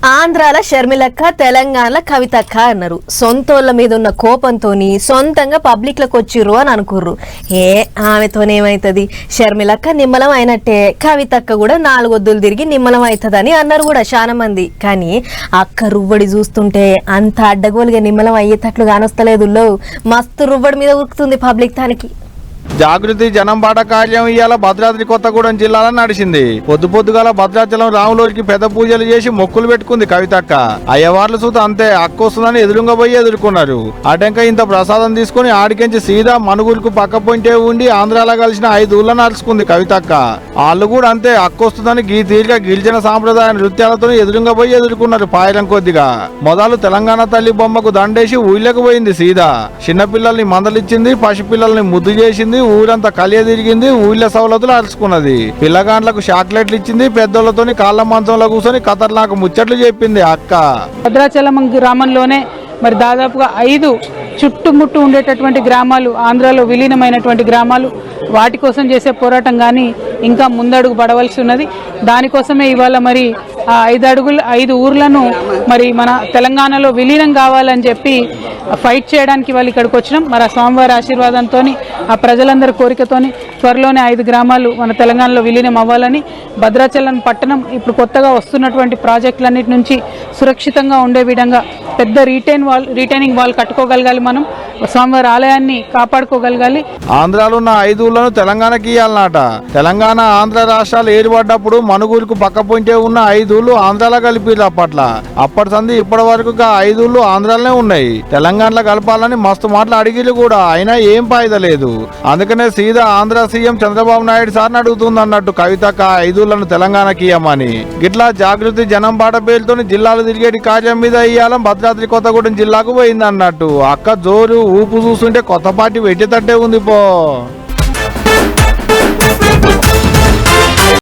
ఆంధ్రాల షర్మిలక్క, తెలంగాణలో కవితక్క అన్నారు. సొంతోళ్ళ మీద ఉన్న కోపంతోని సొంతంగా పబ్లిక్ లకు వచ్చిర్రు అని అనుకుర్రు. ఆమెతోనేమైతుంది, షర్మిలక్క నిమ్మలం అయినట్టే కవితక్క కూడా 4 వద్దులు తిరిగి నిమ్మలం అవుతుందని అన్నారు కూడా చాలా మంది. కానీ అక్క రువ్వడి చూస్తుంటే అంత అడ్డగోలుగా నిమ్మలం అయ్యేటట్లు కానొస్తలేదు. మస్తు రువ్వడి మీద ఉరుకుతుంది పబ్లిక్ దానికి. జాగృతి జనం బాట కార్యం ఇవాళ భద్రాద్రి కొత్తగూడెం జిల్లాలో నడిచింది. పొద్దుగల భద్రాచలం రాములోరికి పెద్ద పూజలు చేసి మొక్కులు పెట్టుకుంది కవితక్క. అయ్యవార్లు సూత అంతే అక్క వస్తుందని ఎదురుగా పోయి ఎదుర్కొన్నారు. అటెంక ఇంత ప్రసాదం తీసుకుని ఆడికించి సీదా మనుగులకు పక్క పొంటే ఉండి ఆంధ్రాలో కలిసిన 5 ఊళ్ళ నడుచుకుంది కవితక్క. వాళ్ళు కూడా అంతే అక్క వస్తుందని గీ తీరిగా గిరిజన సాంప్రదాయ నృత్యాలతో ఎదురుగా పోయి ఎదుర్కొన్నారు. పాయలం కొద్దిగా మొదలు తెలంగాణ తల్లి బొమ్మకు దండేసి ఊళ్ళకి పోయింది సీదా. చిన్నపిల్లల్ని మందలిచ్చింది, పసిపిల్లల్ని ముద్దు చేసింది, ఊరంతా కలియ తిరిగింది, ఊళ్ళ సవలతులు అరుచుకున్నది. పిల్లగాండ్లకు చాక్లెట్లు ఇచ్చింది, పెద్దోళ్ళతోని కాళ్ళ మంచంలో కూర్చొని ఖతర్నాకు ముచ్చట్లు చెప్పింది అక్క. భద్రాచలం గ్రామంలోనే మరి దాదాపుగా 5 చుట్టుముట్టు ఉండేటటువంటి గ్రామాలు, ఆంధ్రాలో విలీనమైనటువంటి గ్రామాలు, వాటి కోసం చేసే పోరాటం కానీ ఇంకా ముందడుగు పడవలసి ఉన్నది. దానికోసమే ఇవాళ మరి ఆ 5 ఊర్లను మరి మన తెలంగాణలో విలీనం కావాలని చెప్పి ఫైట్ చేయడానికి వాళ్ళు ఇక్కడికి వచ్చినాం. మరి ఆ స్వామివారి ఆశీర్వాదంతో, ఆ ప్రజలందరి కోరికతోని త్వరలోనే 5 గ్రామాలు మన తెలంగాణలో విలీనం అవ్వాలని, భద్రాచలం పట్టణం ఇప్పుడు కొత్తగా వస్తున్నటువంటి ప్రాజెక్టులన్నిటి నుంచి సురక్షితంగా ఉండే విధంగా పెద్ద రిటైనింగ్ వాల్ కట్టుకోగలగాలి. మనం స్వామివారి ఆలయాన్ని కాపాడుకోగలగాలి. ఆంధ్రాలో ఉన్న 5 ఊళ్ళను తెలంగాణకి ఇయ్యాలన్నట. తెలంగాణ ఆంధ్ర రాష్ట్రాలు ఏర్పడ్డప్పుడు మనుగూరుకు పక్క పొంటే ఉన్న 5 ఊళ్ళు ఆంధ్రాలో కలిపిరు. అప్పటి సంది ఇప్పటి వరకు 5 ఊళ్ళు ఆంధ్రాలోనే ఉన్నాయి. తెలంగాణలో కలపాలని మస్తు మాటలు అడిగిలు కూడా, అయినా ఏం ఫాయిదా లేదు. అందుకనే సీదా ఆంధ్ర సీఎం చంద్రబాబు నాయుడు సార్ని అడుగుతుంది అన్నట్టు కవితక్క 5 ఊళ్ళను తెలంగాణకి ఇయ్యమని. గిట్లా జాగృతి జనం బాట పేరుతో జిల్లాలు తిరిగేటి కార్యం మీద ఇయ్యాల భద్రాద్రి కొత్తగూడెం జిల్లాకు పోయింది అన్నట్టు. అక్క జోరు ఊపు చూస్తుంటే కొత్త పార్టీ పెట్టేటట్టే ఉంది పో.